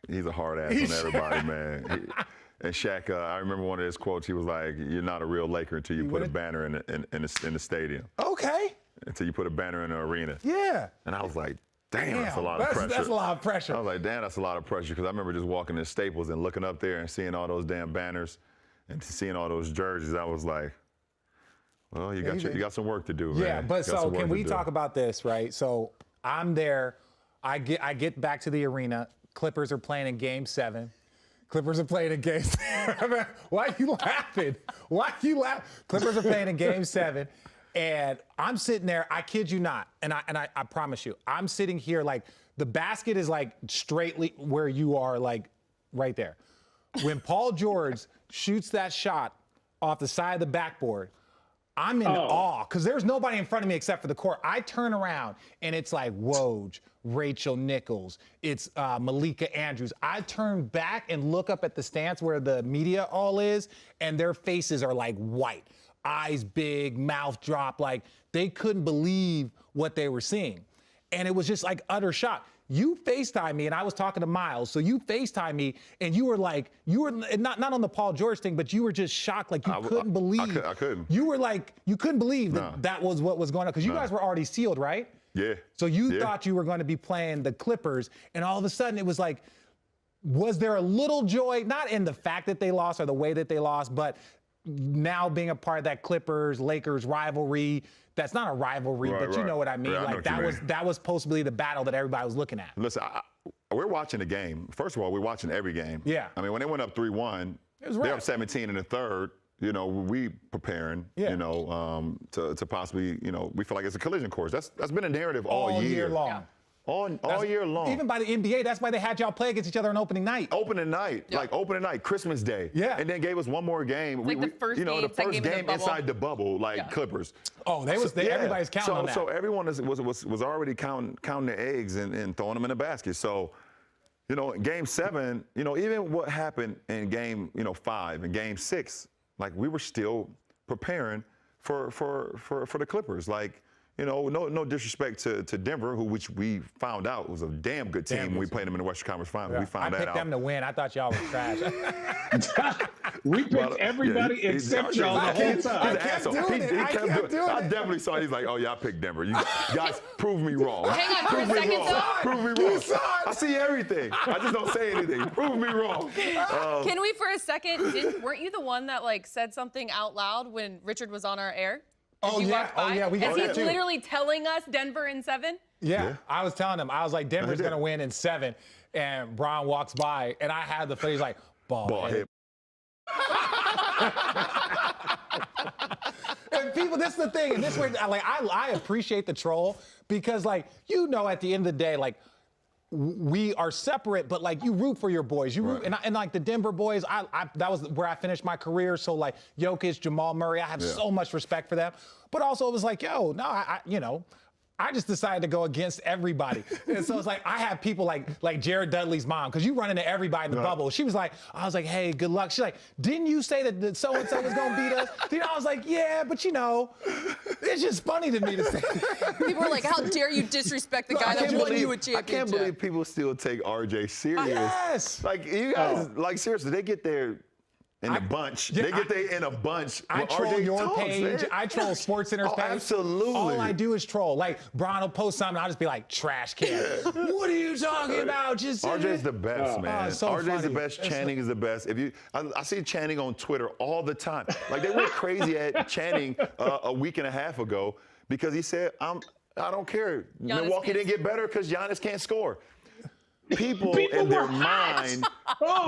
he's a hard ass on everybody, man. And Shaq, I remember one of his quotes. He was like, "You're not a real Laker until you put a banner in the stadium." Okay. Until you put a banner in the arena. Yeah. And I was like, damn, that's a lot of pressure. That's a lot of pressure. I was like, damn, that's a lot of pressure, because I remember just walking in Staples and looking up there and seeing all those damn banners and seeing all those jerseys. I was like, well, you got some work to do, man. Yeah, but so can we talk about this, right? So I'm there. I get back to the arena. Clippers are playing in Game 7. Clippers are playing in Game 7. Why are you laughing? Why are you laughing? Clippers are playing in Game 7. And I'm sitting there, I kid you not, and I promise you, I'm sitting here like the basket is like straightly where you are, like right there. When Paul George shoots that shot off the side of the backboard, I'm in awe, because there's nobody in front of me except for the court. I turn around and it's like Woj, Rachel Nichols, it's Malika Andrews. I turn back and look up at the stands where the media all is, and their faces are like white. Eyes big, mouth drop, like they couldn't believe what they were seeing. And it was just like utter shock. You FaceTime me, and I was talking to Miles, so you FaceTime me, and you were like, you were not on the Paul George thing, but you were just shocked, like you couldn't believe. I couldn't. You were like, you couldn't believe that was what was going on, because you guys were already sealed, right? Yeah. So you thought you were going to be playing the Clippers, and all of a sudden it was like, was there a little joy, not in the fact that they lost or the way that they lost, but now being a part of that Clippers-Lakers rivalry? That's not a rivalry, but you know what I mean. Yeah, like that was supposed to be the battle that everybody was looking at. Listen, we're watching the game. First of all, we're watching every game. Yeah. I mean, when they went up 3-1, they're up 17 in the third. You know, we preparing. You know, to possibly, you know, we feel like it's a collision course. That's been a narrative all year long. Yeah. All year long. Even by the NBA, that's why they had y'all play against each other on opening night. Opening night, like opening night, Christmas Day. Yeah. And then gave us one more game. Like the first game inside the bubble, like Clippers. Oh, everybody's counting on that. So everyone was already counting the eggs and throwing them in the basket. So, you know, in Game 7, you know, even what happened in Game 5 and Game 6, like we were still preparing for the Clippers. Like, you know, no disrespect to Denver, which we found out was a damn good team when we played them in the Western Conference Finals. Yeah. We found that out. I picked them to win. I thought y'all were trash. We picked everybody except y'all the whole time. I kept doing it. I definitely saw it. He's like, oh, yeah, I picked Denver. You guys, prove me wrong. Hang on for a second, though. Prove me wrong. I see everything. I just don't say anything. Prove me wrong. Can we, for a second, weren't you the one that, like, said something out loud when Richard was on our air? Oh yeah, we got that he's too. Literally telling us Denver in 7? Yeah, I was telling him. I was like, Denver's going to win in 7. And Bron walks by, and I had the face like, ball head. And people, this is the thing. And this way, like, I appreciate the troll, because, like, you know, at the end of the day, like, we are separate, but like you root for your boys. You root, and like the Denver boys, that was where I finished my career. So like Jokic, Jamal Murray, I have so much respect for them. But also it was like, yo, no, you know, I just decided to go against everybody. And so it's like, I have people like Jared Dudley's mom, because you run into everybody in the bubble. She was like, I was like, hey, good luck. She's like, didn't you say that so-and-so was going to beat us? You know, I was like, yeah, but you know, it's just funny to me to say that. People were like, how dare you disrespect the guy that won you a championship? I can't believe people still take RJ serious. Yes. Like, you guys, like, seriously, they get there in a bunch. They get there in a bunch. I troll your page. Man. I troll SportsCenter's page. Absolutely. All I do is troll. Like, Bron will post something, I'll just be like, trash can. What are you talking about? Just RJ's the best, man. So RJ's the best. Channing is the best. I see Channing on Twitter all the time. Like, they went crazy at Channing a week and a half ago, because he said, I don't care. Milwaukee didn't get better because Giannis can't score. People in their mind,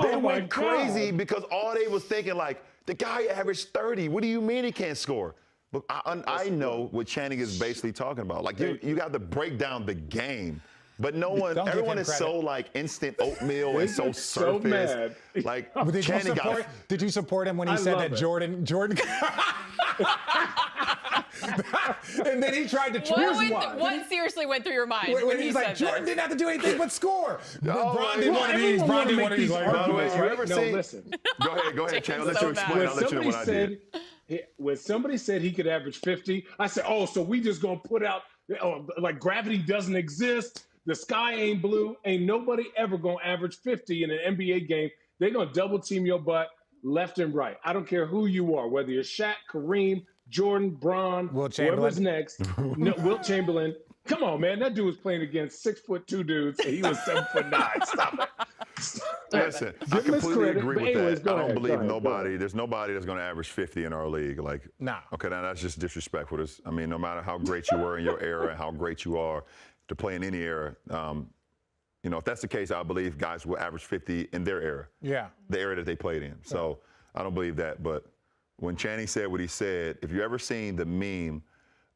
they went crazy because all they was thinking, like, the guy averaged 30. What do you mean he can't score? But I know what Channing is basically talking about. Like, you got to break down the game. But everyone is so like instant oatmeal and so surface. Like, did you support him when he said that Jordan? And then he tried to choose what seriously went through your mind when he's like, Jordan didn't have to do anything but score. Bron didn't want to be. Bron didn't want to be. Listen. Go ahead, Channing. I'll let you explain. I'll let you know what I did. When somebody said he could average 50, I said, oh, so we just gonna put out, like, gravity doesn't exist. The sky ain't blue. Ain't nobody ever going to average 50 in an NBA game. They're going to double team your butt left and right. I don't care who you are, whether you're Shaq, Kareem, Jordan, Bron, whoever's next. No, Wilt Chamberlain. Come on, man. That dude was playing against 6'2" dudes, and he was 7'9". Stop it. Listen, I completely agree with that. I don't believe nobody. There's nobody that's going to average 50 in our league. Like, nah. Okay, now that's just disrespectful. I mean, no matter how great you were in your era and how great you are to play in any era, if that's the case, I believe guys will average 50 in their era. Yeah. The era that they played in. So I don't believe that. But when Channing said what he said, if you ever seen the meme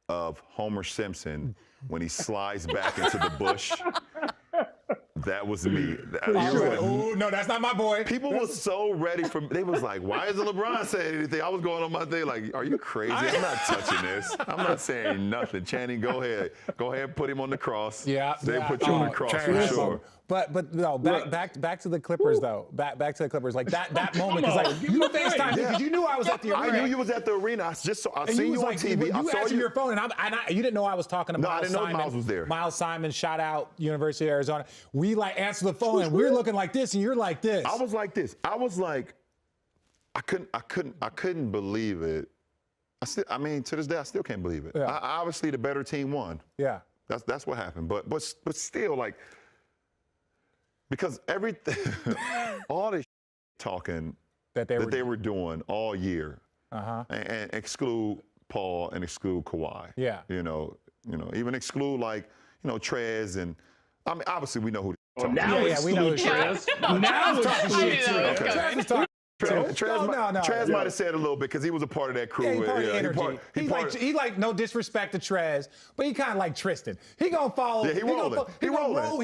of Homer Simpson when he slides back into the bush, that was me. Oh, no, that's not my boy. People were so ready for me. They was like, why isn't LeBron saying anything? I was going on my thing like, are you crazy? I'm not touching this. I'm not saying nothing. Channing, go ahead. Go ahead and put him on the cross. Yeah. They put you on the cross for sure. But no, back to the Clippers though. Back to the Clippers. Like that moment, because like you FaceTime because you knew I was at the arena. I knew you was at the arena. I seen you on TV. You answered your phone, and you didn't know I was talking to Miles Simon. No, I didn't know Miles was there. Miles Simon, shout out University of Arizona. We like answer the phone, and we're looking like this, and you're like this. I was like this. I was like, I couldn't believe it. To this day, I still can't believe it. Yeah. Obviously, the better team won. Yeah. That's what happened. But still, like, because everything, all this talking that they were doing all year, and exclude Paul and exclude Kawhi. Yeah. Mm-hmm. Even exclude Trez and I mean obviously we know who. Now we know Trez. Now it's talking shit too. Trez might have said a little bit because he was a part of that crew. Yeah, he part of the energy. He like no disrespect to Trez, but he kind of like Tristan. He gonna follow. Yeah, he rolling. He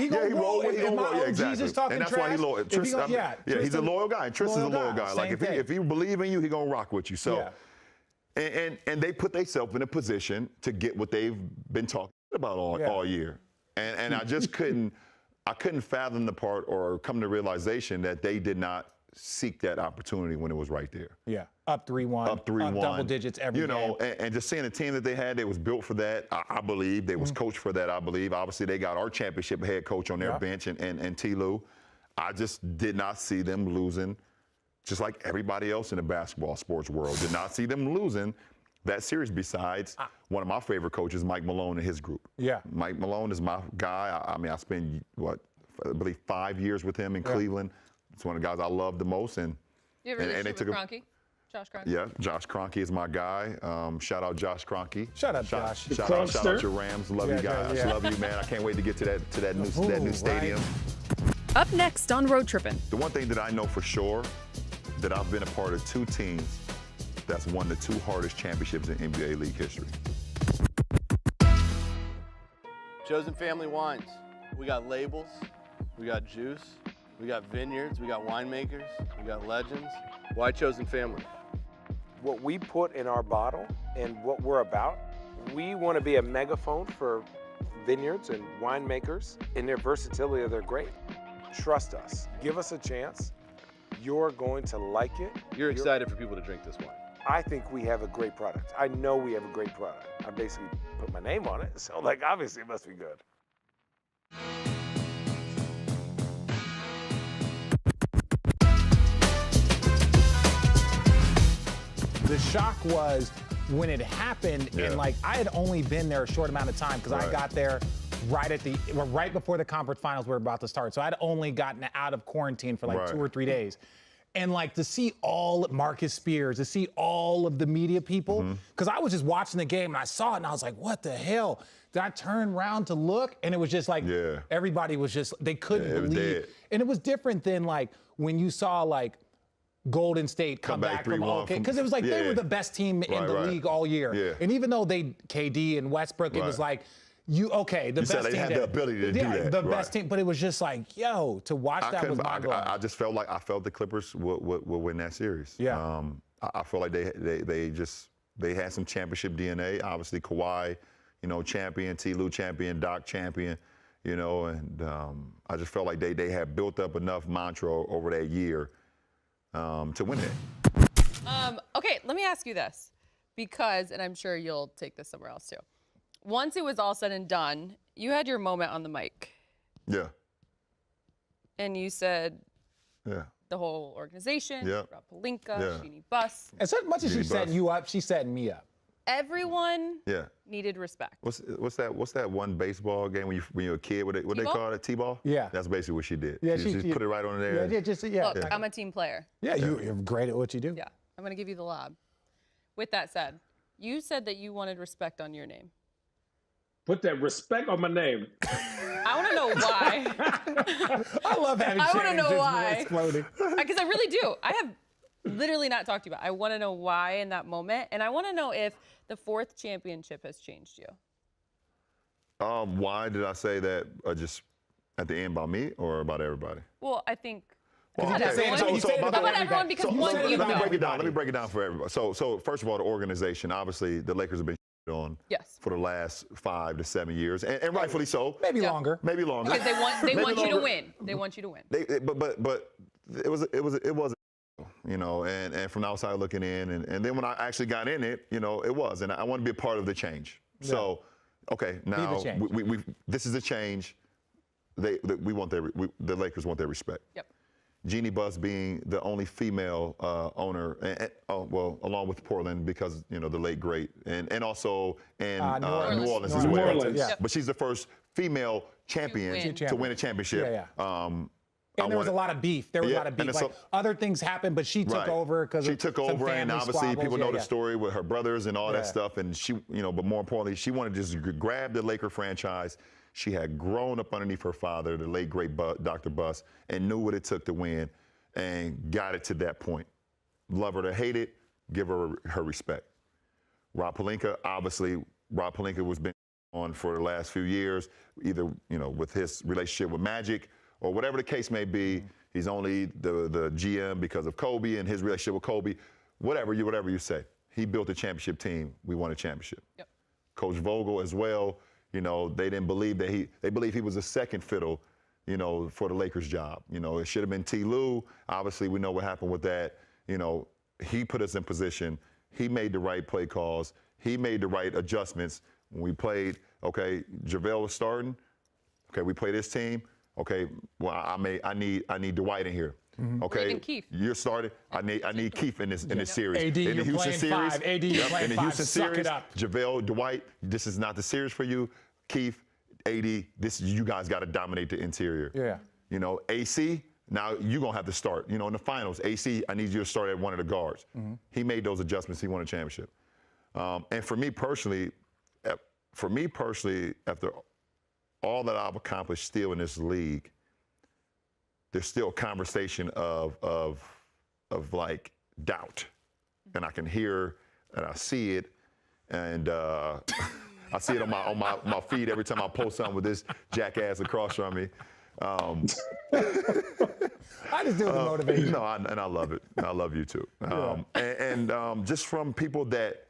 gonna roll. Yeah, exactly. Talking and that's Trez, why he loyal. Tristan, he's a loyal guy. And Tristan's a loyal guy. Like if he believe in you, he gonna rock with you. So, and they put themselves in a position to get what they've been talking about all year. And I just couldn't fathom the part or come to realization that they did not seek that opportunity when it was right there. Yeah, up 3-1, up double digits every game. And just seeing the team that they had, they was built for that. I believe they was coached for that. I believe. Obviously, they got our championship head coach on their bench and T. Lue. I just did not see them losing, just like everybody else in the basketball sports world. Did not see them losing that series. Besides one of my favorite coaches, Mike Malone, and his group. Yeah, Mike Malone is my guy. I mean, I spent I believe 5 years with him in Cleveland. It's one of the guys I love the most. And you ever and they took Kroenke? Josh Kroenke? Yeah, Josh Kroenke is my guy. Shout out Josh Kroenke. Shout out Josh. Shout out your Rams. Love you guys. Love you, man. I can't wait to get to that new stadium. Right. Up next on Road Trippin'. The one thing that I know for sure, that I've been a part of 2 teams that's won the 2 hardest championships in NBA league history. Chosen Family Wines. We got labels, we got juice, we got vineyards, we got winemakers, we got legends. Why Chosen Family? What we put in our bottle and what we're about, we want to be a megaphone for vineyards and winemakers. In their versatility, they're great. Trust us. Give us a chance. You're going to like it. You're excited for people to drink this wine. I think we have a great product. I know we have a great product. I basically put my name on it, so obviously it must be good. The shock was when it happened, and I had only been there a short amount of time because I got there right before the conference finals were about to start. So I'd only gotten out of quarantine for 2 or 3 days. And to see all Marcus Spears, to see all of the media people, because I was just watching the game and I saw it and I was like, what the hell? Then I turned around to look and it was just everybody was just, they couldn't believe. And it was different than when you saw Golden State come back from because it was they were the best team in the league all year. Yeah. And even though KD and Westbrook, it was the best said they team. had the ability to do that. The best team, but it was just to watch that was my goal. I just felt I felt the Clippers would win that series. Yeah. I feel like they had some championship DNA. Obviously Kawhi, champion, T. Lue champion, Doc champion, and I just felt like they had built up enough mantra over that year to win it. Okay, let me ask you this, because, and I'm sure you'll take this somewhere else too. Once it was all said and done, you had your moment on the mic. Yeah. And you said Yeah. the whole organization, Yeah. Rob Pelinka, Yeah. Jeannie Buss. As much as she's Jeannie setting you up, she's setting me up. Everyone Yeah. needed respect. What's that one baseball game when you're a kid? What they T-ball? call it? T-ball? Yeah. That's basically what she did. Yeah, she just put it right on there. Yeah. Look, I'm a team player. Yeah, you're great at what you do. Yeah, I'm going to give you the lob. With that said, you said that you wanted respect on your name. Put that respect on my name. I want to know why. I love having I wanna Shannon's know voice why. exploding. Because I really do. I have literally not talked to you about it. I want to know why in that moment. And I want to know if the 4th championship has changed you. Why did I say that just at the end about me or about everybody? Well, I think Well, about okay, everyone. so- so about About the- everyone because one let you me know. break it down. Let me break it down for everybody. So first of all, the organization. Obviously, the Lakers have been on Yes. for the last 5 to 7 years, and rightfully so. Maybe Yeah. longer. Maybe longer. Because they Maybe want you to longer. win. They want you to win. But it was you know, and from the outside looking in, and then when I actually got in it, you know, it was, and I want to be a part of the change. So, okay, now change. we this is a change. The Lakers want their respect. Yep. Jeannie Buss being the only female owner, well, along with Portland because, you know, the late great, and also in New Orleans as New well. Orleans. Yeah. But she's the first female champion To to win a championship. Yeah. I And there was a wanted- lot of beef. There was a Yeah, lot of and beef. it's Like so- other things happened, but she took Right. over because she took over, and obviously people know the story with her brothers and all Yeah. that stuff. And she, you know, but more importantly, she wanted to just grab the Laker franchise. She had grown up underneath her father, the late great Dr. Buss, and knew what it took to win, and got it to that point. Love her to hate it, give her her respect. Rob Pelinka, obviously, Rob Pelinka was been on for the last few years, either, you know, with his relationship with Magic or whatever the case may be. He's only the GM because of Kobe and his relationship with Kobe. Whatever you say. He built a championship team. We won a championship. Yep. Coach Vogel as well. You know, they didn't believe that they believe he was a second fiddle, you know, for the Lakers job. You know, it should have been T. Lue. Obviously, we know what happened with that. You know, he put us in position. He made the right play calls. He made the right adjustments. When we played, okay, JaVale was starting. Okay, we play this team. Okay, well, I need Dwight in here. Okay, even Keith. you're starting. I need Keith in this series. AD, in the you're Houston playing series. five. AD, you're playing in the five. Houston Suck it series. up. JaVale, Dwight, this is not the series for you. Keith, AD, you guys got to dominate the interior. Yeah. You know, AC, now you're going to have to start. You know, in the finals, AC, I need you to start at one of the guards. He made those adjustments. He won a championship. And for me personally, after all that I've accomplished still in this league, there's still a conversation of like doubt. And I can hear and I see it. And I see it on my feed every time I post something with this jackass across from me. I just do it to motivate you. No, and I love it. I love you too. Just from people that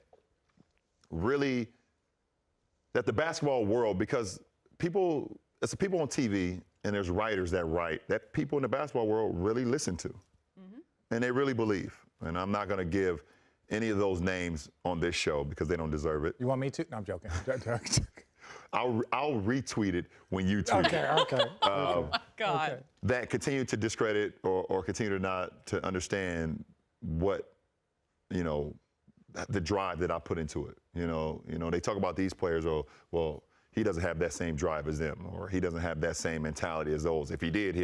really, that the basketball world, because it's the people on TV and there's writers that write, that people in the basketball world really listen to. And they really believe. And I'm not going to give any of those names on this show because they don't deserve it. You want me to? No, I'm joking. I'll retweet it when you tweet it. Okay. God. That continue to discredit or continue to not to understand what, you know, the drive that I put into it. You know, they talk about these players, well, he doesn't have that same drive as them, or he doesn't have that same mentality as those. If he did,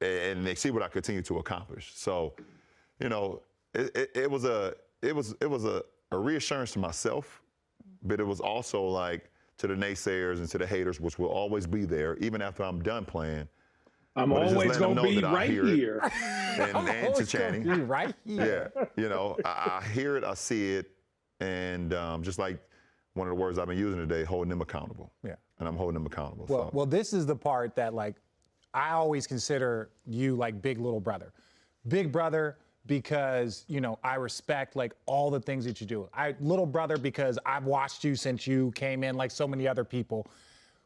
and they see what I continue to accomplish. So, you know, it was a reassurance to myself, but it was also like to the naysayers and to the haters, which will always be there, even after I'm done playing. I'm But it's just always letting them going to know be that I right hear it. here. And to Channing. You right here. Yeah, you know, I hear it, I see it, and just like one of the words I've been using today, holding them accountable. Yeah. And I'm holding them accountable. Well, this is the part that, like, I always consider you like big little brother. Big brother because, you know, I respect like all the things that you do. Little brother because I've watched you since you came in like so many other people.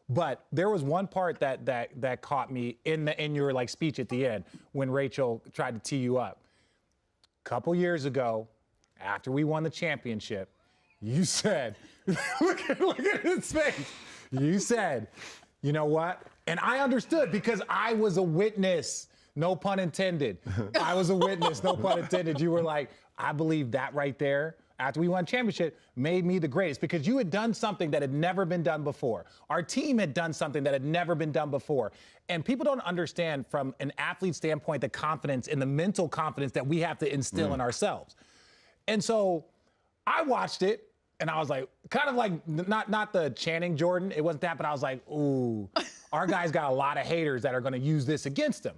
But there was one part that caught me in your like speech at the end when Rachel tried to tee you up. A couple years ago, after we won the championship, you said, look at his face. You said, you know what? And I understood because I was a witness. No pun intended. I was a witness, no pun intended. You were like, I believe that right there, after we won championship, made me the greatest because you had done something that had never been done before. Our team had done something that had never been done before. And people don't understand from an athlete standpoint the confidence and the mental confidence that we have to instill in ourselves. And so I watched it and I was like, kind of like, not the Channing Jordan, it wasn't that, but I was like, ooh, our guys got a lot of haters that are gonna use this against them.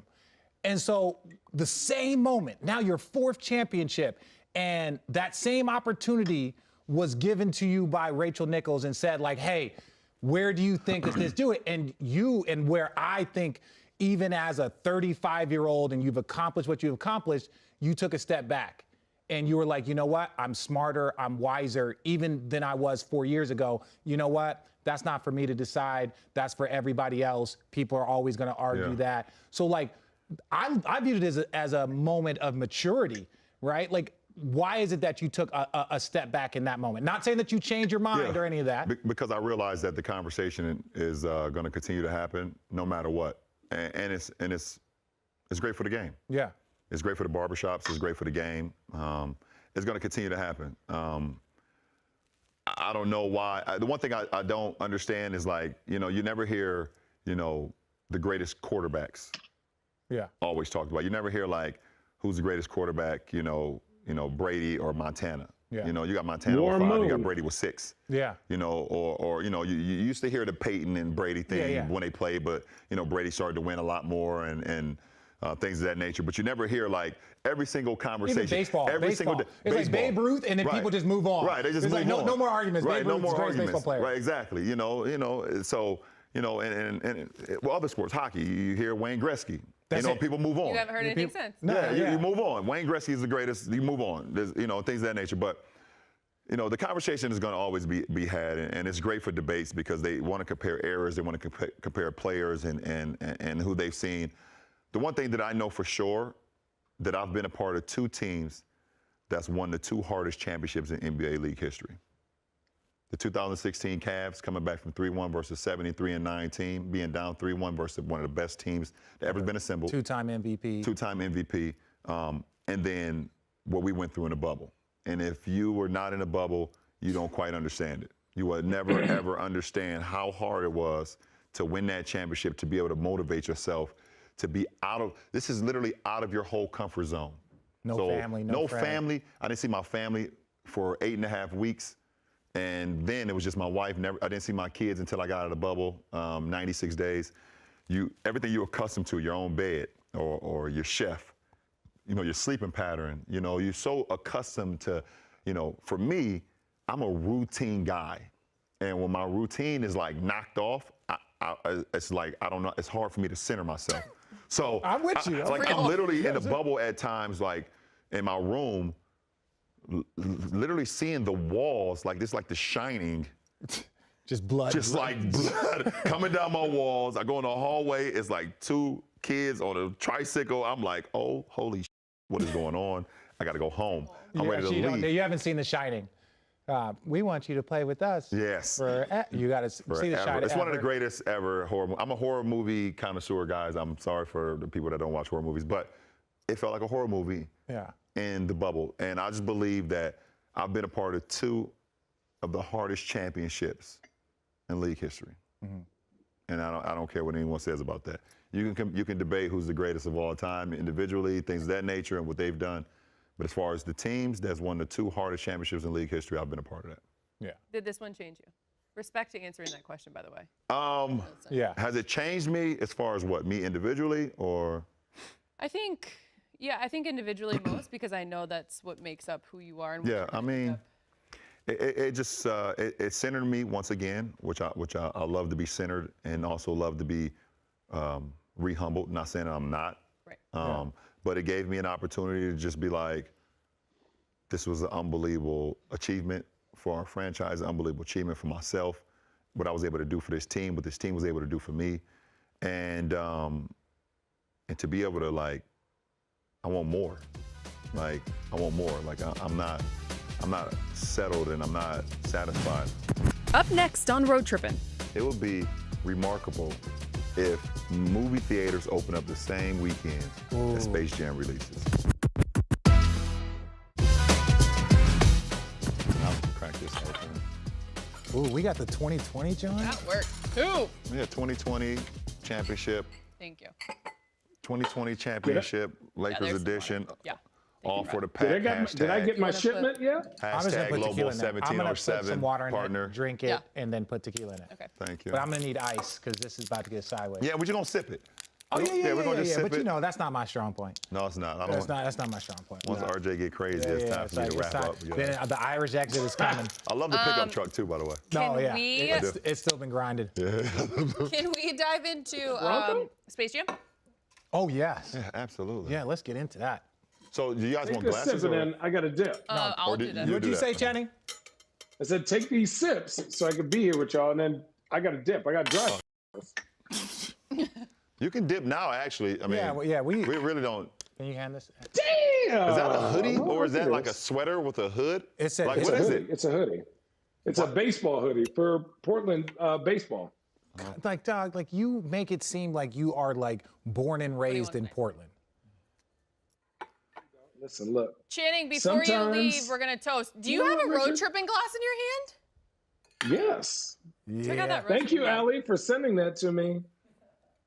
And so the same moment, now your 4th championship, and that same opportunity was given to you by Rachel Nichols and said like, hey, where do you think is this do it? And where I think even as a 35-year-old and you've accomplished what you've accomplished, you took a step back and you were like, you know what? I'm smarter, I'm wiser, even than I was 4 years ago. You know what? That's not for me to decide. That's for everybody else. People are always gonna argue that. So like, I viewed it as a moment of maturity, right? Like, why is it that you took a step back in that moment? Not saying that you changed your mind or any of that. Because I realized that the conversation is going to continue to happen no matter what, and it's great for the game. Yeah, it's great for the barbershops. It's great for the game. It's going to continue to happen. I don't know why. The one thing I don't understand is like, you never hear, the greatest quarterbacks. Yeah. Always talked about. You never hear like, who's the greatest quarterback? Brady or Montana. Yeah. You got Montana with 5, you got Brady with 6. Yeah. Or you used to hear the Peyton and Brady thing when they played, but Brady started to win a lot more and things of that nature. But you never hear like every single conversation. Even baseball. Single day. It's like Babe Ruth, and then people just move on. Right. They just move like, on. No more arguments. Right. Babe No Ruth more is the greatest arguments. baseball player. Right. Exactly. So well, other sports, hockey, you hear Wayne Gretzky. People move on. You haven't heard anything since. No, you move on. Wayne Gretzky is the greatest. You move on. There's, things of that nature. But, the conversation is going to always be had, and it's great for debates because they want to compare errors. They want to compare players and who they've seen. The one thing that I know for sure, that I've been a part of 2 teams that's won the 2 hardest championships in NBA league history. The 2016 Cavs coming back from 3-1 versus 73-9 team, being down 3-1 versus one of the best teams that ever been assembled. 2-time MVP. 2-time MVP. And then what we went through in the bubble. And if you were not in a bubble, you don't quite understand it. You will never, ever understand how hard it was to win that championship, to be able to motivate yourself, to be this is literally out of your whole comfort zone. No family, no friends. Family. I didn't see my family for 8.5 weeks. And then it was just my wife. I didn't see my kids until I got out of the bubble, 96 days. Everything you're accustomed to, your own bed or your chef, your sleeping pattern, you're so accustomed to, for me, I'm a routine guy. And when my routine is like knocked off, it's like, I don't know, it's hard for me to center myself. So I'm with you. I'm literally in the bubble at times, like in my room, literally seeing the walls like this, like The Shining. Just blood. Just like blood coming down my walls. I go in the hallway, it's like 2 kids on a tricycle. I'm like, oh, holy what is going on? I got to go home. I'm ready to leave. You haven't seen The Shining. We want you to play with us. Yes. You got to see The Shining. It's one of the greatest ever horror. I'm a horror movie connoisseur, guys. I'm sorry for the people that don't watch horror movies, but it felt like a horror movie. Yeah. In the bubble. And I just believe that I've been a part of 2 of the hardest championships in league history. Mm-hmm. And I don't care what anyone says about that. You can debate who's the greatest of all time individually, things of that nature and what they've done. But as far as the teams, that's one of the 2 hardest championships in league history. I've been a part of that. Yeah. Did this one change you? Respect to answering that question, by the way. Yeah. Has it changed me as far as what, me individually or? I think individually most, because I know that's what makes up who you are. And yeah, I mean, it just it centered me once again, which I love to be centered and also love to be re-humbled. Not saying that I'm not, right. But it gave me an opportunity to just be like, this was an unbelievable achievement for our franchise, an unbelievable achievement for myself, what I was able to do for this team, what this team was able to do for me, and to be able to like. I want more. Like, I want more. Like, I'm not settled and I'm not satisfied. Up next on Road Trippin', It would be remarkable if movie theaters open up the same weekend as Space Jam releases. I'll crack this open. Ooh, we got the 2020, John? That works too. Yeah, 2020 championship, Thank you. 2020 championship, Lakers there's some edition. water. Yeah. All for the Did pack. I get my You wanna shipment yet? I'm just gonna Hashtag put tequila Global in it. I'm gonna put some 1707 water in partner. it, drink it, Yeah. and then put tequila in it. Okay. Thank you. But I'm gonna need ice because this is about to get sideways. Yeah, but you're gonna sip it. Oh yeah, we're gonna just sip But it. you know, that's not my strong point. No, it's not. I don't That's not my strong point. Once RJ get crazy, Yeah, it's yeah, time it's for me like- to it's wrap time. up. Yeah. Then the Irish exit is coming. I love the pickup truck too, by the way. No, Can yeah, we- it's still been grinded. Can we dive into Space Jam? Oh yes. Yeah, absolutely. Yeah, let's get into that. So, do you guys want Take a glasses? sip and Or, then I got a dip. I'll or do did that. you- What'd you do say, that. Channing? I said, take these sips so I could be here with y'all, and then I got a dip. I got dry. You can dip now, actually. I mean, we we really don't. Can you hand this? Damn! Is that a hoodie Oh, or is that look like at a sweater with a hood? It's a- like, it's what a is hoodie. it? It's a hoodie. It's a baseball hoodie for Portland baseball. Like, dog, like you make it seem like you are like born and raised wanna in say? Portland. Listen, look. Channing, before you Sometimes- leave, we're gonna toast. Do you Yeah, have a road Richard. tripping glass in your hand? Yes. Check out that road Thank you, tripping glass. Allie, for sending that to me.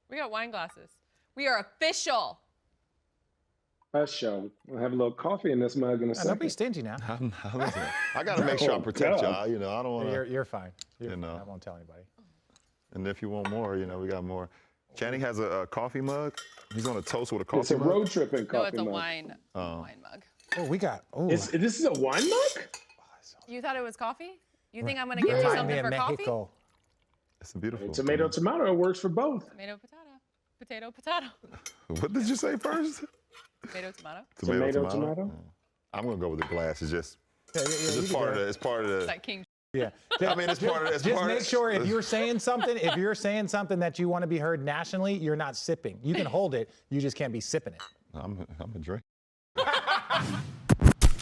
We got wine glasses. We are official. Show. I'll have a little coffee in this mug in a Don't be second. stingy now. Listen, I got to make sure I Oh, protect God. y'all. You know, I don't want to. You're fine. You know. I won't tell anybody. And if you want more, you know, we got more. Channing has a coffee mug. He's on a toast with a coffee It's a mug. road tripping No, coffee it's a mug. wine mug. Oh, we got. Oh, This is a wine mug? You thought it was coffee? You think I'm gonna give you remind something me of for coffee? Mexico. It's a beautiful. Tomato, tomato. It works for both. Tomato, potato. Potato, potato. What did you say first? Tomato, tomato. Tomato, tomato. I'm gonna go with the glass. It's just, Yeah, it's you just can part of do the. it. It's part of the. That king. Yeah. I mean, it's part of the. It's Just part make of, sure if you're saying something, that you want to be heard nationally, you're not sipping. You can hold it, you just can't be sipping it. I'm a drink.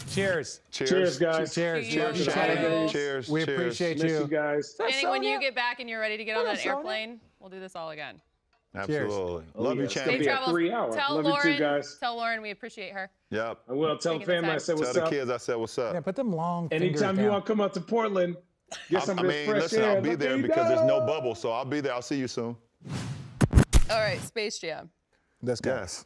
Cheers. Cheers, guys. Cheers. Cheers. Cheers. Cheers. Cheers. We cheers. appreciate Miss you. you guys. Channing, when you get back and you're ready to get on What that up, Sonia? airplane, we'll do this all again. Absolutely. Oh, Love yeah, you, it's Safe gonna Channing. be a travels. 3 hour. Tell Love Lauren. you too, guys. Tell Lauren we appreciate her. Yep. I will tell Taking the family I time. said what's Tell the up. kids I said what's up. Yeah, put them long fingers Anytime you down. want to come out to Portland, get some I of this mean, fresh listen, air. I'll be Look there at because there's no that. bubble, so I'll be there. I'll see you soon. All right, Space Jam. Let's go. Yes.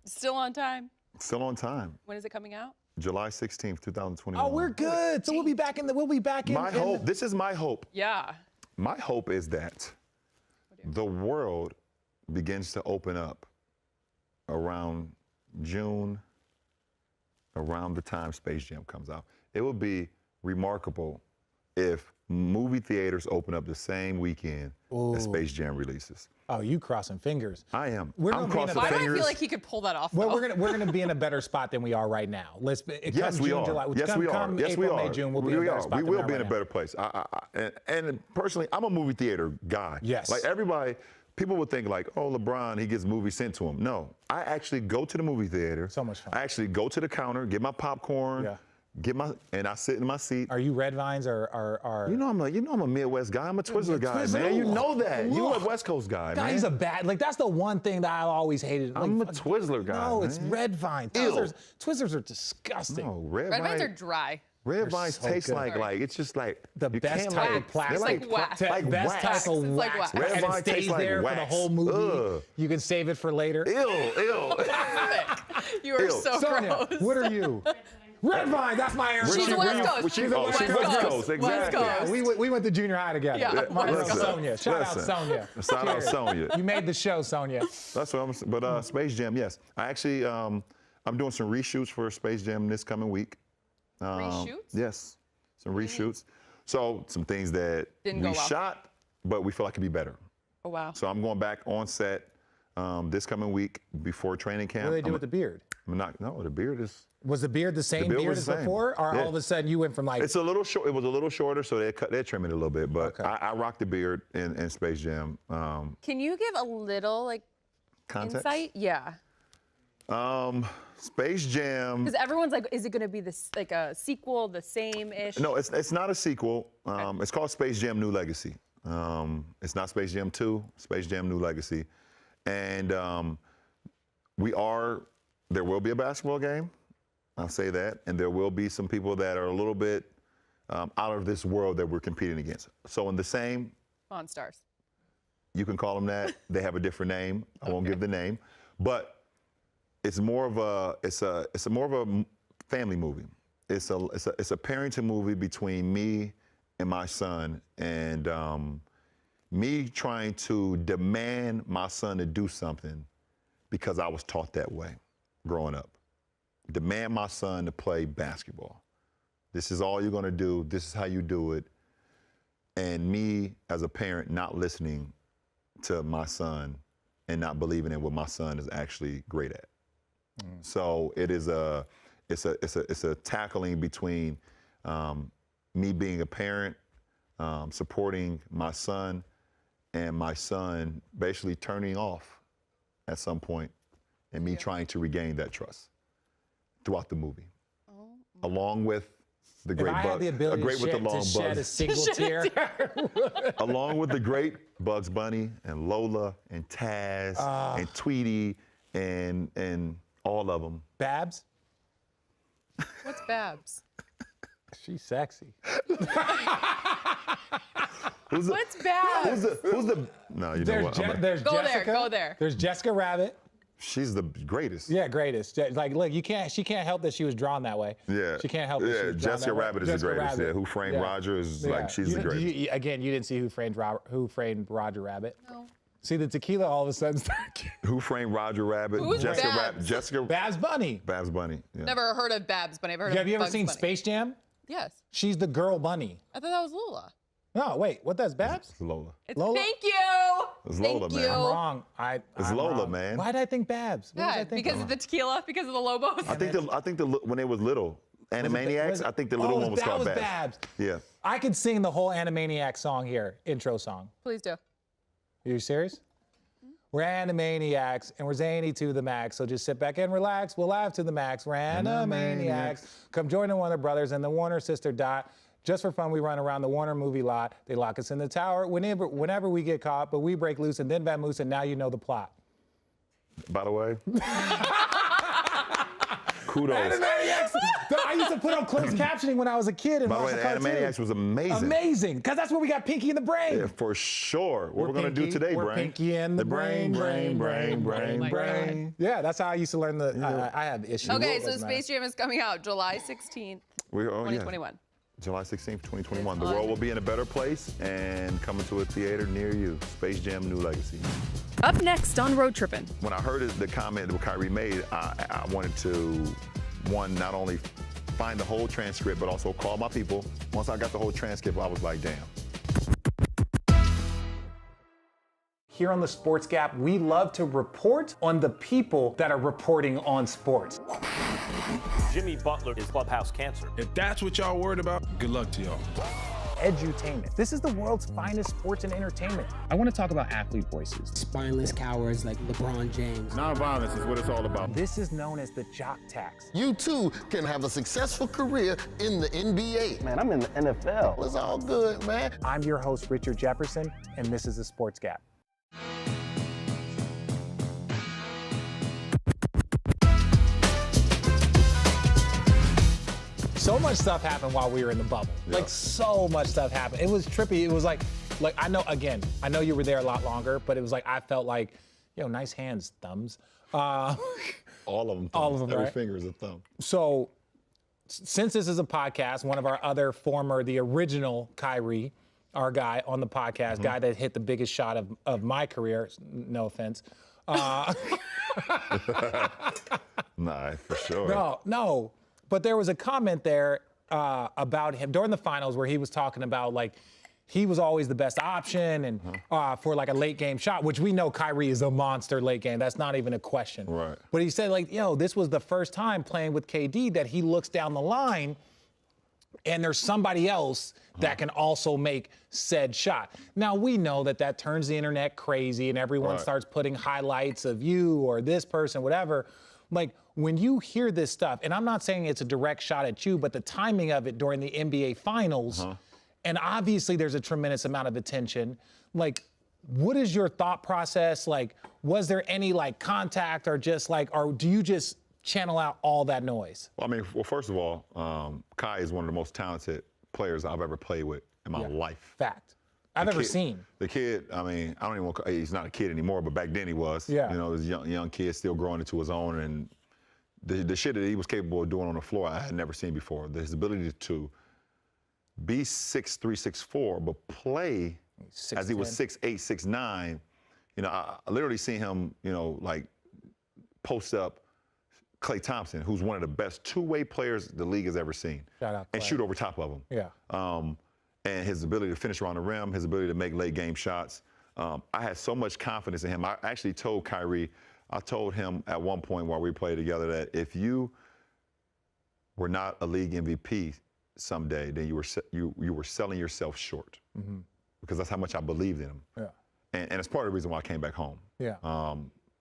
Still on time. Still on time. When is it coming out? July 16th, 2021. Oh, we're good. So we'll be back in. My hope. This is my hope. Yeah. My hope is that the world begins to open up around June, around the time Space Jam comes out. It would be remarkable if movie theaters open up the same weekend as Space Jam releases. Oh, you crossing fingers. I am. We're I'm gonna be in a crossing Why do I fingers. feel like he could pull that off? Well, though? we're gonna be in a better spot than we are right now. Yes, we are. Yes, we are. Come Yes, we April, are. May, June, we'll be in a better spot. We than will are be in a right better place. And personally, I'm a movie theater guy. Yes. Like everybody, people would think like, oh, LeBron, he gets movies sent to him. No, I actually go to the movie theater. So much fun. I actually go to the counter, get my popcorn, Yeah. and I sit in my seat. now. Are you Red Vines or? You know I'm a Midwest guy. I'm a Twizzler guy, Twizzler. man. You know that. You Look. a West Coast guy, God, man. he's a bad. Like that's the one thing that I always hated. Like, I'm a Twizzler guy. No, it's man. Red Vine. Ew. Twizzlers are disgusting. No, red Red vines vines are dry. Red vines so taste good. like it's just like The you best can't, type like, of plastic. they're It's like wax. like Best wax. type of It's like wax. wax. Red And Vine it stays tastes like there for the wax. whole movie. Ugh. You can save it for later. Ew. You are Ew. so Sonia, gross. what are you? Red Vine. That's my answer. She's a West Coast. She's West Coast. Exactly. West Coast. We went to junior high together. Yeah, My girl West Coast. Sonia. Shout out Listen. Sonia. Shout out Cheers. Sonia. You made the show, Sonia. That's what I'm saying. But Space Jam, yes. I actually, I'm doing some reshoots for Space Jam this coming week. Reshoots? Yes, some reshoots. So some things that Didn't we go well. shot, but we feel like could be better. Oh wow. So I'm going back on set this coming week before training camp. What do they do with the beard? No, the beard is. Was the beard the same beard beard was as the same. before, or Yeah. all of a sudden you went from like? It's a little short. It was a little shorter, so they trim it a little bit. But Okay. I rock the beard in Space Jam. Can you give a little like Context. insight? Yeah. Space Jam. Because everyone's like, is it going to be this like a sequel, the same-ish? No, it's not a sequel. It's called Space Jam: New Legacy. It's not Space Jam 2, Space Jam New Legacy. And there will be a basketball game. I'll say that. And there will be some people that are a little bit out of this world that we're competing against. So in the same. Monstars. You can call them that. They have a different name. I won't give the name. But it's more of a family movie. It's a parenting movie between me and my son, and me trying to demand my son to do something because I was taught that way growing up. Demand my son to play basketball. This is all you're gonna do. This is how you do it. And me as a parent not listening to my son and not believing in what my son is actually great at. So it's a tackling between me being a parent, supporting my son, and my son basically turning off at some point, and me trying to regain that trust throughout the movie, along with the great If I had the ability to shed a single tear. along with the great Bugs Bunny and Lola and Taz and Tweety and all of them. Babs? What's Babs? She's sexy. What's Babs? Who's the? No, you know what? There's Go Jessica. there, go there. There's Jessica Rabbit. She's the greatest. Yeah, greatest. Like, look, she can't help that she was drawn that way. Yeah. She can't help that she was drawn Jessica that way. Rabbit is the greatest. Yeah. Who Framed Roger is like, she's the greatest. Again, you didn't see Who Framed Roger Rabbit. No. See the tequila all of a sudden started. Who Framed Roger Rabbit? Who's Jessica Babs? Rabbit. Jessica. Babs Bunny. Babs Bunny. Yeah. Never heard of Babs, but I've heard of Have you ever Bugs seen Bunny. Space Jam? Yes. She's the girl bunny. I thought that was Lola. No, wait, what? That's Babs? It's Lola. Lola? Thank you. It's Lola, Thank man. you. I'm wrong. It's I'm Lola, wrong. man. Why did I think Babs? What was I Yeah, thinking? because of the tequila, because of the Lobos. I think when they was little, Animaniacs, I think the little one was called that was Babs. Babs. Yeah. I could sing the whole Animaniacs song here, intro song. Please do. Are you serious? We're Animaniacs and we're zany to the max, so just sit back and relax. We'll laugh to the max. We're Animaniacs. Come join the Warner Brothers and the Warner sister Dot. Just for fun, we run around the Warner movie lot. They lock us in the tower whenever we get caught, but we break loose and then vamoose, and now you know the plot. By the way. Kudos. Animaniacs. I used to put on closed captioning when I was a kid and By the watch way, the the cartoon. Animaniacs was amazing. Amazing, because that's where we got Pinky in the Brain. Yeah, for sure. What we're going to do today, we're Brain? Pinky in the brain. brain. Yeah, that's how I used to learn I had the issue. Okay, It so doesn't Space Jam is coming out July 16th, 2021. July 16th, 2021. The world will be in a better place and coming to a theater near you. Space Jam New Legacy. Up next on Road Trippin'. When I heard the comment that Kyrie made, I wanted to, not only find the whole transcript, but also call my people. Once I got the whole transcript, I was like, damn. Here on the Sports Gap, we love to report on the people that are reporting on sports. Jimmy Butler is clubhouse cancer. If that's what y'all worried about, good luck to y'all. Edutainment. This is the world's finest sports and entertainment. I want to talk about athlete voices. Spineless cowards like LeBron James. Nonviolence is what it's all about. This is known as the jock tax. You too can have a successful career in the NBA. Man, I'm in the NFL. It's all good, man. I'm your host, Richard Jefferson, and this is the Sports Gap. So much stuff happened while we were in the bubble. Yeah. Like, so much stuff happened. It was trippy. It was like I know you were there a lot longer, but it was like I felt like, yo, nice hands, thumbs. All of them. All of them, Every right? finger is a thumb. So, since this is a podcast, one of our other the original Kyrie, our guy on the podcast, guy that hit the biggest shot of my career, no offense. Nah, for sure. No. But there was a comment there about him during the finals where he was talking about like he was always the best option and for like a late game shot, which we know Kyrie is a monster late game. That's not even a question. Right. But he said like, yo, this was the first time playing with KD that he looks down the line and there's somebody else that can also make said shot. Now, we know that turns the internet crazy and everyone starts putting highlights of you or this person, whatever. Like, when you hear this stuff, and I'm not saying it's a direct shot at you, but the timing of it during the NBA Finals, and obviously there's a tremendous amount of attention. Like, what is your thought process? Like, was there any like contact or just like, or do you just channel out all that noise? Well, I mean, first of all, Kai is one of the most talented players I've ever played with in my life. Fact. I've ever seen. The kid, I mean, I don't even want to, he's not a kid anymore, but back then he was. Yeah. You know, he was a young kid still growing into his own, and the shit that he was capable of doing on the floor, I had never seen before. His ability to be 6'3", 6'4", but play as he was 6'8", 6'9". You know, I literally seen him, you know, like post up Klay Thompson, who's one of the best two-way players the league has ever seen. Shout out, and Klay. shoot over top of him. Yeah. And his ability to finish around the rim, his ability to make late game shots. I had so much confidence in him. I actually told Kyrie, I told him at one point while we played together that if you were not a league MVP someday, then you were selling yourself short. Mm-hmm. Because that's how much I believed in him. Yeah. And it's part of the reason why I came back home. Yeah.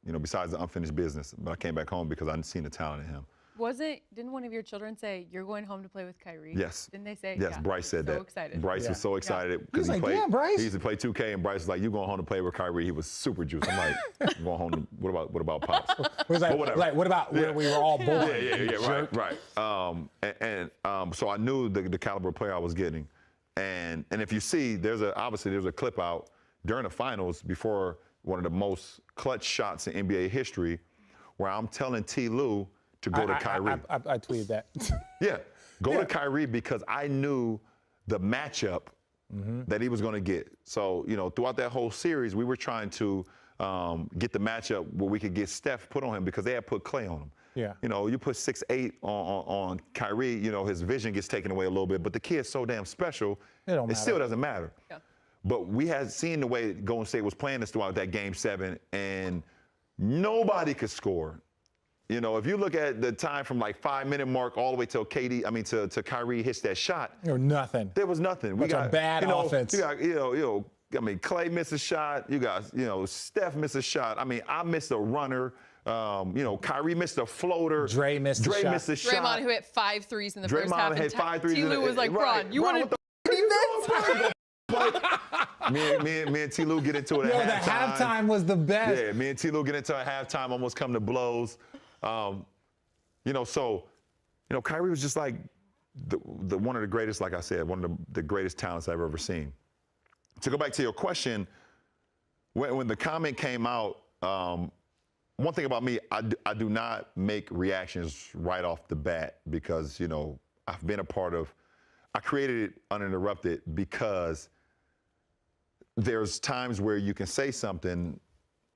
You know, besides the unfinished business, but I came back home because I'd seen the talent in him. Didn't one of your children say, you're going home to play with Kyrie? Yes. Didn't they say? Yes, Yeah. Bryce said that. So excited. Bryce was so excited because He was like, "Damn, Bryce." He used to play 2K, and Bryce was like, "You going home to play with Kyrie?" He was super juiced. I'm like, "I'm going home. What about Pops?" It was like, what about when we were all born? Yeah, right. So I knew the caliber of player I was getting, and if you see, obviously there's a clip out during the finals before one of the most clutch shots in NBA history, where I'm telling T. Lue to go to Kyrie. I tweeted that. Yeah, go to Kyrie because I knew the matchup that he was going to get. So, you know, throughout that whole series, we were trying to get the matchup where we could get Steph put on him because they had put Klay on him. Yeah. You know, you put 6'8" on Kyrie, you know, his vision gets taken away a little bit, but the kid's so damn special, it still doesn't matter. Yeah. But we had seen the way Golden State was playing this throughout that Game 7, and nobody could score. You know, if you look at the time from like 5-minute mark all the way till to Kyrie hits that shot. There was nothing. There was nothing. We got a bad offense. You got, I mean, Klay missed a shot. You got, Steph missed a shot. I mean, I missed a runner. Kyrie missed a floater. Dre missed a shot. Draymond, who hit 5 threes in the first half. Draymond hit 5 threes. T. Lue was like, "Bron, you want to defense?" Me and T. Lue get into it at halftime. The halftime was the best. Yeah, me and T. Lue get into it at halftime, almost come to blows. Kyrie was just like the one of the greatest, like I said, one of the greatest talents I've ever seen. To go back to your question, when the comment came out, one thing about me, I do not make reactions right off the bat because, I've been a part of, I created it uninterrupted because there's times where you can say something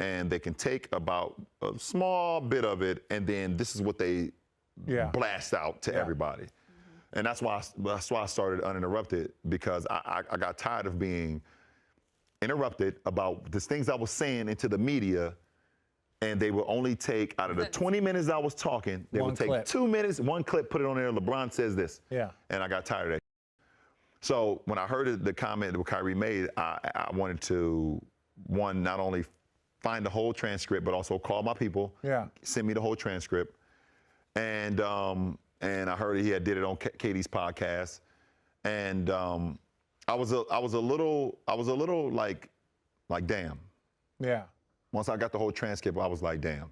and they can take about a small bit of it, and then this is what they blast out to everybody. Mm-hmm. And that's why I started uninterrupted, because I got tired of being interrupted about the things I was saying into the media, and they would only take, out of the 20 minutes I was talking, they would take 2 minutes, one clip, put it on there, LeBron says this. Yeah. And I got tired of that. So when I heard the comment that Kyrie made, I wanted to, one, not only find the whole transcript, but also call my people, send me the whole transcript. And I heard he did it on Katie's podcast. And I was a little like damn. Yeah. Once I got the whole transcript, I was like, damn.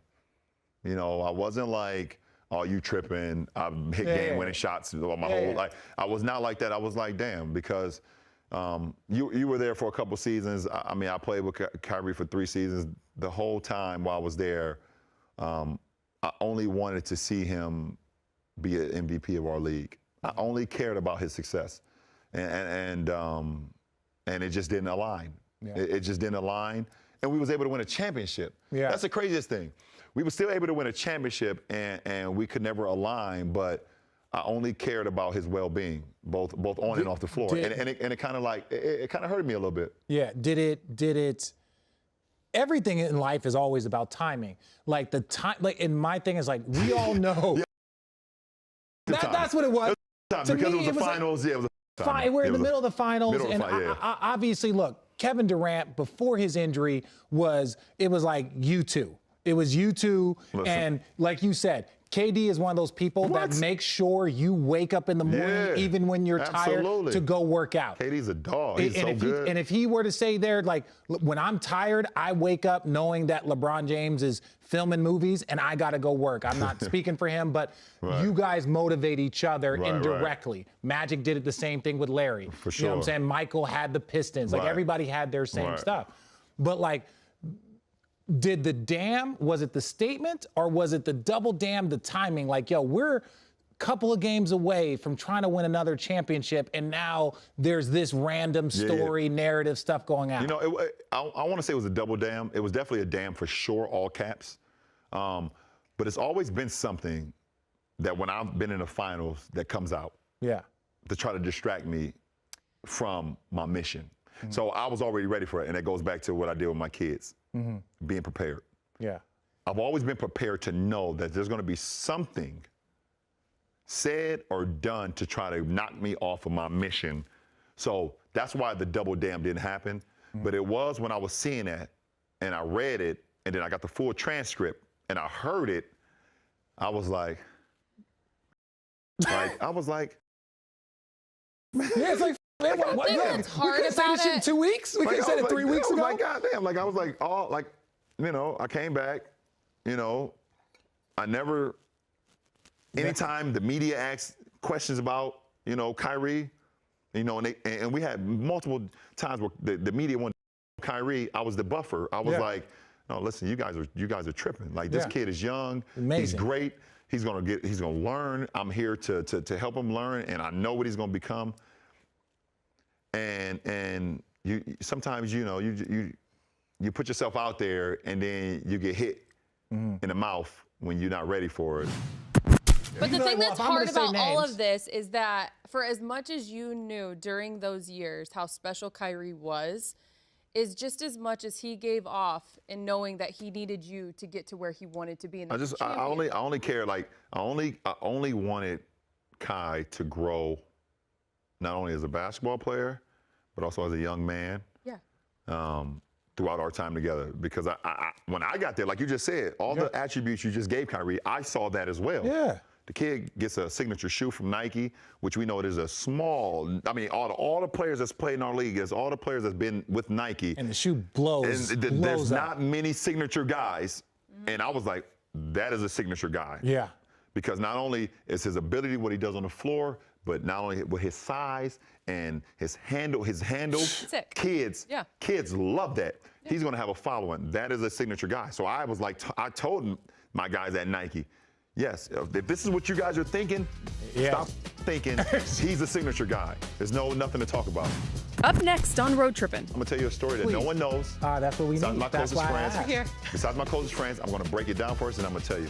I wasn't like, oh, you tripping, I've hit game-winning shots my whole life. I was not like that. I was like, damn, because you were there for a couple seasons. I mean, I played with Kyrie for 3 seasons. The whole time while I was there, I only wanted to see him be an MVP of our league. I only cared about his success. And it just didn't align. Yeah. It just didn't align. And we was able to win a championship. Yeah. That's the craziest thing. We were still able to win a championship, and we could never align, but I only cared about his well-being, both on and off the floor. And it kind of it kind of hurt me a little bit. Yeah. Did it? Everything in life is always about timing. Like the time, and my thing is we all know. That's what it was. Because it was the finals. It was we're in the middle of the finals, obviously, look, Kevin Durant before his injury it was like U2. It was U2, and like you said, KD is one of those people that makes sure you wake up in the morning, even when you're tired, to go work out. KD's a dog. He's so good. And if he were to say there, like, when I'm tired, I wake up knowing that LeBron James is filming movies and I got to go work. I'm not speaking for him, but you guys motivate each other indirectly. Magic did it the same thing with Larry. For sure. You know what I'm saying? Michael had the Pistons. Like, everybody had their same stuff. But, like, did the damn, was it the statement or was it the double damn, the timing? Like, yo, we're a couple of games away from trying to win another championship, and now there's this random story, narrative stuff going on. You know, I want to say it was a double damn. It was definitely a damn for sure, all caps. But it's always been something that when I've been in the finals that comes out to try to distract me from my mission. So I was already ready for it, and it goes back to what I did with my kids. Being prepared. Yeah. I've always been prepared to know that there's going to be something said or done to try to knock me off of my mission. So that's why the double damn didn't happen. But it was when I was seeing that and I read it and then I got the full transcript and I heard it, I was like, I was like, it's like, man, what? We couldn't say this shit in 2 weeks? We could have said it 3 weeks ago? Like, goddamn. Like, I was like, you know, I came back, you know, I never, anytime the media asks questions about, you know, Kyrie, you know, and we had multiple times where the media wanted Kyrie, I was the buffer. I was like, no, listen, you guys are tripping. Like, this kid is young. Amazing. He's great. He's gonna learn. I'm here to help him learn, and I know what he's gonna become. And you sometimes, you know, you put yourself out there and then you get hit in the mouth when you're not ready for it. But the thing that's hard about all of this is that for as much as you knew during those years how special Kyrie was, is just as much as he gave off in knowing that he needed you to get to where he wanted to be in the I only care, like, I only wanted Kai to grow not only as a basketball player, but also as a young man. Yeah. Throughout our time together, because when I got there, like you just said, all the attributes you just gave Kyrie, I saw that as well. Yeah. The kid gets a signature shoe from Nike, which we know it is a small. I mean, all the players that's played in our league, is all the players that's been with Nike. And the shoe blows. And there's not many signature guys, and I was like, that is a signature guy. Yeah. Because not only is his ability, what he does on the floor, but not only with his size and his handle, kids love that. Yeah. He's gonna have a following. That is a signature guy. So I was like, I told my guys at Nike, yes, if this is what you guys are thinking, stop thinking. He's a signature guy. There's nothing to talk about. Up next on Road Trippin'. I'm gonna tell you a story that no one knows. That's what we besides need. My closest friends. Right here. Besides my closest friends, I'm gonna break it down for us and I'm gonna tell you.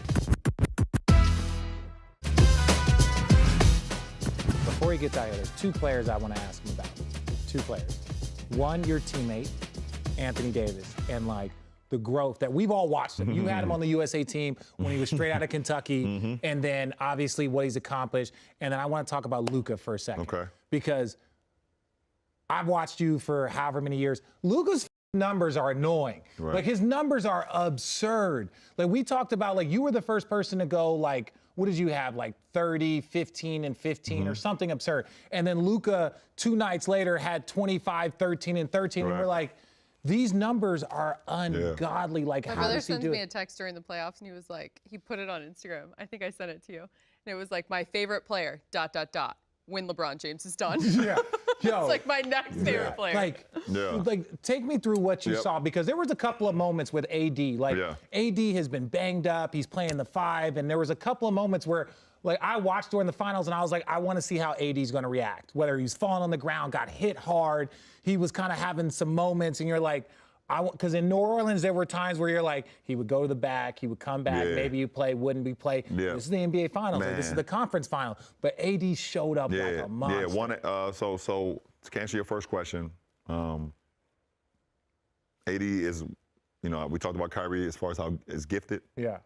Before he gets out here, there's two players I want to ask him about. Two players. One, your teammate, Anthony Davis, and like the growth that we've all watched him. You had him on the USA team when he was straight out of Kentucky, and then obviously what he's accomplished. And then I want to talk about Luka for a second. Okay. Because I've watched you for however many years. Luka's numbers are annoying. Right. Like, his numbers are absurd. Like, we talked about, like, you were the first person to go, like, what did you have, like 30, 15, and 15 or something absurd. And then Luka, 2 nights later, had 25, 13, and 13. And we're like, these numbers are ungodly. Like, my how brother does he sends do me it? a text during the playoffs, and he was like, he put it on Instagram. I think I sent it to you. And it was like, my favorite player, ... when LeBron James is done. Yeah. Yo, it's like my next favorite player. Like, take me through what you saw, because there was a couple of moments with AD. Like, AD has been banged up. He's playing the 5, and there was a couple of moments where, like, I watched during the finals, and I was like, I want to see how AD's going to react. Whether he's falling on the ground, got hit hard, he was kind of having some moments, and you're like, because in New Orleans, there were times where you're like, he would go to the back, he would come back, maybe you play, wouldn't be play. This is the NBA Finals, like, this is the conference final. But AD showed up like a monster. So to answer your first question, AD is, you know, we talked about Kyrie as far as how is gifted. Yeah.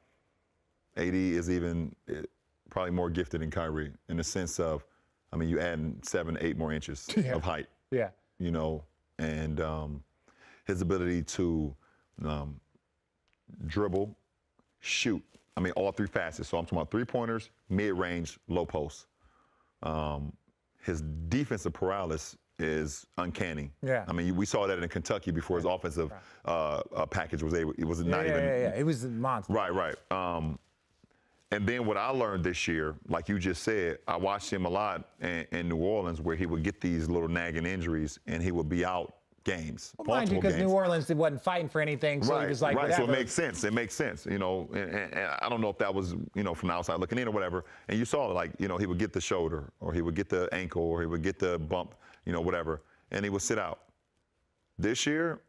AD is even probably more gifted than Kyrie in the sense of, I mean, you add 7, 8 more inches of height. Yeah. You know, and his ability to dribble, shoot. I mean, all 3 facets. So I'm talking about 3-pointers, mid-range, low post. His defensive paralysis is uncanny. Yeah. I mean, we saw that in Kentucky before his offensive package was able. It was not even. Yeah. It was a monster. Right. And then what I learned this year, like you just said, I watched him a lot in New Orleans where he would get these little nagging injuries and he would be out games. Well, mind you, because New Orleans wasn't fighting for anything, so he was like, right. whatever. So it makes sense. It makes sense, you know. And I don't know if that was, you know, from the outside looking in or whatever. And you saw, like, you know, he would get the shoulder, or he would get the ankle, or he would get the bump, you know, whatever, and he would sit out. This year,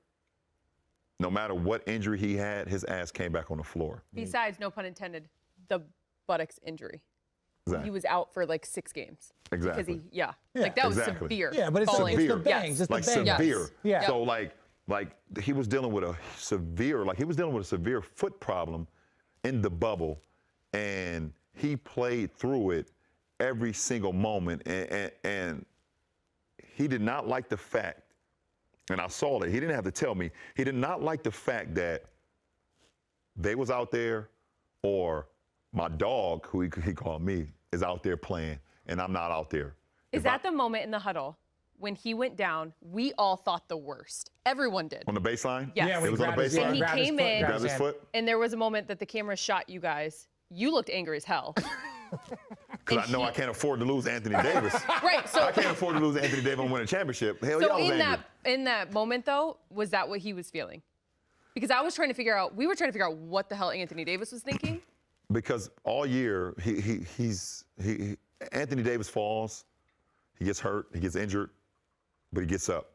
no matter what injury he had, his ass came back on the floor. Besides, no pun intended, the buttocks injury. Exactly. He was out for like 6 games. Exactly. Because like that was severe. Yeah, but it's the bangs. It's like the bangs. severe. Yeah. So like he was dealing with a severe foot problem in the bubble, and he played through it every single moment, and he did not like the fact, and I saw it, he didn't have to tell me, he did not like the fact that they was out there, or my dog, who he called me, is out there playing, and I'm not out there. Is that the moment in the huddle when he went down? We all thought the worst. Everyone did. On the baseline? Yes. Yeah, it was on the baseline. And he came in, grabbed his foot. and there was a moment that the camera shot you guys. You looked angry as hell. Because I know I can't afford to lose Anthony Davis. Right. So I can't afford to lose Anthony Davis and win a championship. Hell yeah, I was angry. In that moment, though, was that what he was feeling? Because we were trying to figure out what the hell Anthony Davis was thinking. Because all year, Anthony Davis falls, he gets hurt, he gets injured, but he gets up.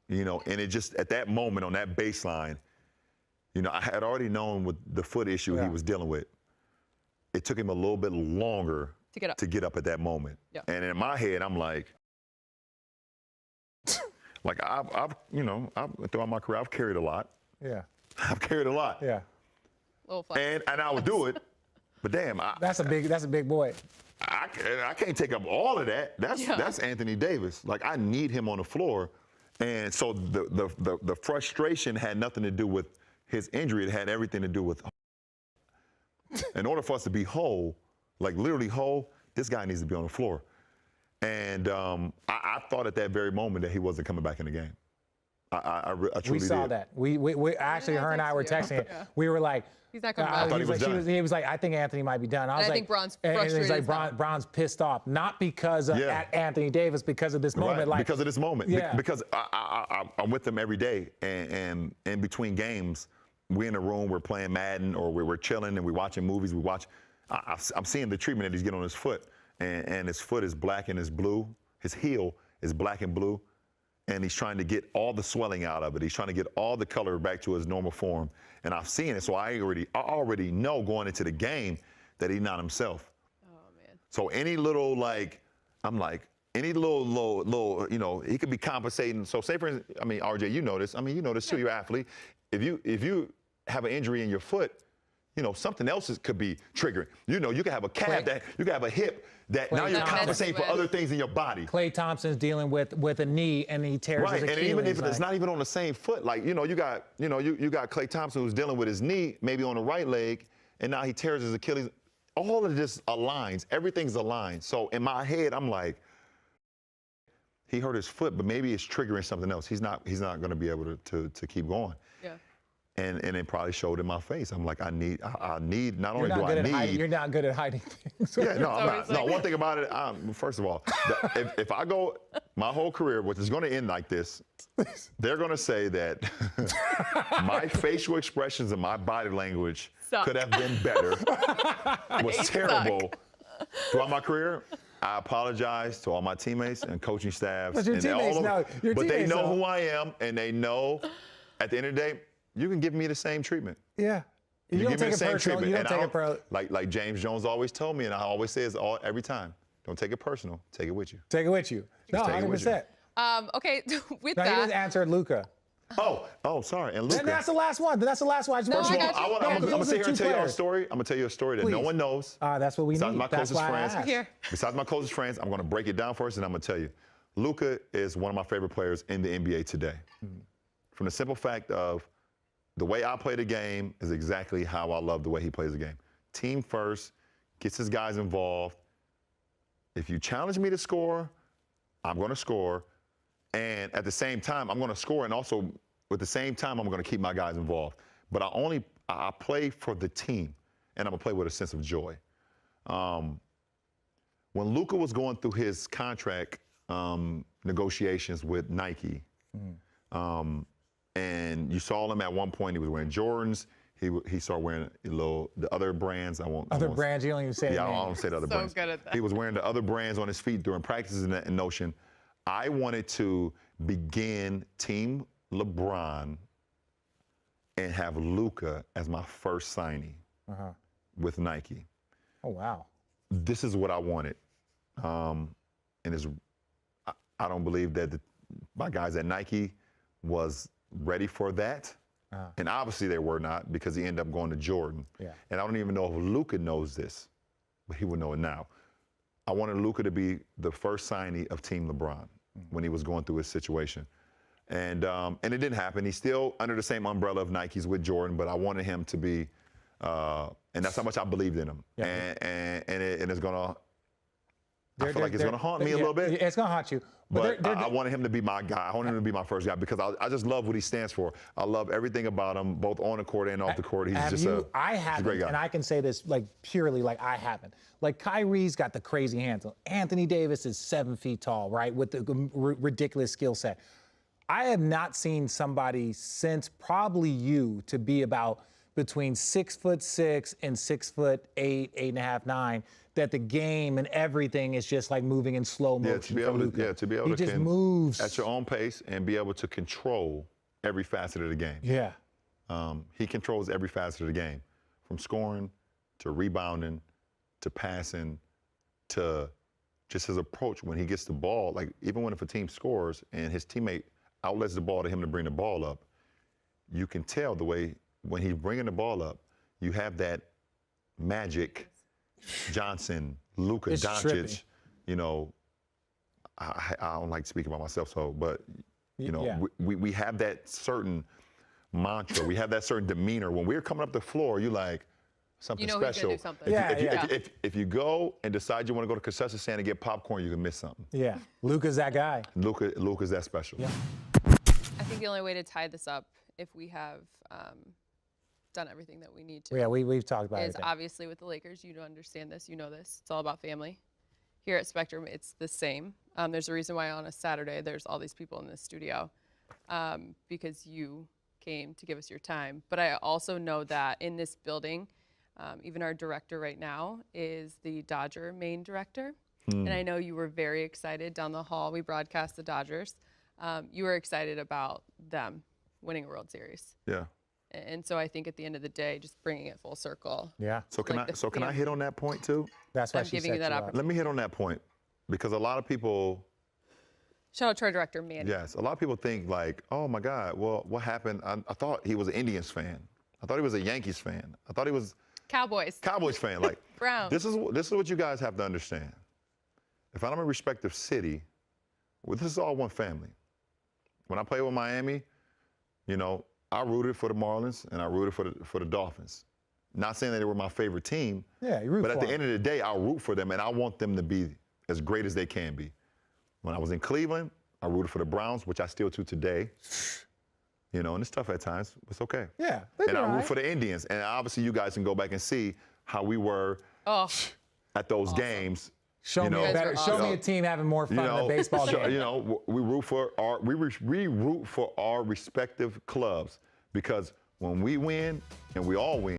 You know, and it just, at that moment on that baseline, you know, I had already known with the foot issue he was dealing with. It took him a little bit longer to get up at that moment. Yeah. And in my head, I'm like I've throughout my career, I've carried a lot. Yeah. I've carried a lot. Yeah. And I would do it, but damn, that's a big boy. I can't take up all of that. That's Anthony Davis. Like, I need him on the floor, and so the frustration had nothing to do with his injury. It had everything to do with, in order for us to be whole, like literally whole, this guy needs to be on the floor. And I thought at that very moment that he wasn't coming back in the game. I truly did. We saw that. We actually, her and I were texting. Yeah. We were like, he's not coming back. He was like, I think Anthony might be done. I think Bron's frustrated. And it was like, Bron's pissed off, not because of Anthony Davis, because of this moment. Right, because of this moment. Yeah. Because I'm with them every day, and in between games, we're in a room, we're playing Madden, or we're chilling and we're watching movies. I'm seeing the treatment that he's getting on his foot, and his foot is black and is blue. His heel is black and blue. And he's trying to get all the swelling out of it. He's trying to get all the color back to his normal form. And I've seen it, so I already know going into the game that he's not himself. Oh, man. So any little, any little, you know, he could be compensating. So say, for instance, I mean, RJ, you know this. I mean, you know this too, you're an athlete. If you have an injury in your foot, you know, something else could be triggering. You know, you could have a calf you could have a hip that now you're compensating for other things in your body. Klay Thompson's dealing with a knee and he tears his Achilles. Right, and even if it's not even on the same foot, like, you know, you got Klay Thompson who's dealing with his knee, maybe on the right leg, and now he tears his Achilles. All of this aligns. Everything's aligned. So in my head, I'm like, he hurt his foot, but maybe it's triggering something else. He's not going to be able to keep going. Yeah. And it probably showed in my face. I'm like, I need. Not only do I need. You're not good at hiding things. Yeah, no, I'm not. No, one thing about it, first of all, if I go my whole career, which is going to end like this, they're going to say that my facial expressions and my body language could have been better, was terrible throughout my career. I apologize to all my teammates and coaching staffs. But your teammates know. But they know who I am, and they know at the end of the day, you can give me the same treatment. Yeah. You don't give me take the it same personal. treatment. You don't take it personal. Like James Jones always told me, and I always say this every time, don't take it personal. Take it with you. Take it with you. No, 100%. Okay, with that. He just answered Luka. Oh, sorry. And Luka. And that's the last one. That's the last one. First of all, I'm going to sit here and tell you a story. I'm going to tell you a story that no one knows. That's what we need. That's why I asked. Besides my closest friends, I'm going to break it down first, and I'm going to tell you. Luka is one of my favorite players in the NBA today. From the simple fact of the way I play the game is exactly how I love the way he plays the game. team first, gets his guys involved. If you challenge me to score, I'm going to score. And at the same time, I'm going to score. And also, with the same time, I'm going to keep my guys involved. But I play for the team, and I'm going to play with a sense of joy. When Luka was going through his contract negotiations with Nike, and you saw him at one point, he was wearing Jordans. He started wearing the other brands. Other brands, you don't even say. Yeah, I don't say the other brands. So good at that. He was wearing the other brands on his feet during practices and notion. I wanted to begin Team LeBron and have Luka as my first signing with Nike. Oh, wow. This is what I wanted. I don't believe that my guys at Nike was ready for that. And obviously they were not, because he ended up going to Jordan. Yeah. And I don't even know if Luka knows this, but he would know it now. I wanted Luka to be the first signee of Team LeBron when he was going through his situation. And it didn't happen. He's still under the same umbrella of Nikes with Jordan, but I wanted him to be, and that's how much I believed in him. Yeah. And it's going to, I feel like it's going to haunt me a little bit. It's going to haunt you. But I wanted him to be my guy. I wanted him to be my first guy because I just love what he stands for. I love everything about him, both on the court and off the court. He's just a great guy. And I can say this like purely like I haven't. Like Kyrie's got the crazy hands. Anthony Davis is 7 feet tall, right, with the ridiculous skill set. I have not seen somebody since probably you to be about between 6'6" and 6'8", 8.5", 9. That the game and everything is just like moving in slow motion. To be able he to just moves at your own pace and be able to control every facet of the game. Yeah. He controls every facet of the game, from scoring to rebounding to passing to just his approach when he gets the ball. Like even if a team scores and his teammate outlets the ball to him to bring the ball up, you can tell the way when he's bringing the ball up, you have that magic. Johnson, Luka Doncic, you know, I don't like speaking about myself, but you know, we have that certain mantra, we have that certain demeanor. When we're coming up the floor, you like something special. He's gonna do something. If you go and decide you want to go to concession stand and get popcorn, you can miss something. Yeah, Luka's that guy. Luka's that special. Yeah. I think the only way to tie this up, if we have done everything that we need to. Yeah, we've talked about it. Is obviously with the Lakers, you don't understand this, you know this. It's all about family. Here at Spectrum, it's the same. There's a reason why on a Saturday there's all these people in the studio, because you came to give us your time. But I also know that in this building, even our director right now is the Dodger main director. And I know you were very excited down the hall. We broadcast the Dodgers. You were excited about them winning a World Series. Yeah. And so I think at the end of the day, just bringing it full circle. Yeah. So can I hit on that point too? That's why I'm giving you that opportunity. Let me hit on that point, because a lot of people. Shout out to our director, Manny. Yes, a lot of people think like, oh my God, well, what happened? I thought he was an Indians fan. I thought he was a Yankees fan. I thought he was Cowboys fan. Like Browns. This is what you guys have to understand. If I'm in a respective city, well, this is all one family. When I play with Miami, you know, I rooted for the Marlins and I rooted for the Dolphins. Not saying that they were my favorite team, yeah, you root but for at the them. end of the day, I'll root for them and I want them to be as great as they can be. When I was in Cleveland, I rooted for the Browns, which I still do today. You know, and it's tough at times. It's okay. Yeah. And I root for the Indians. And obviously, you guys can go back and see how we were at those games. Show me a team having more fun than a baseball game. You know, we root for our respective clubs, because when we win and we all win.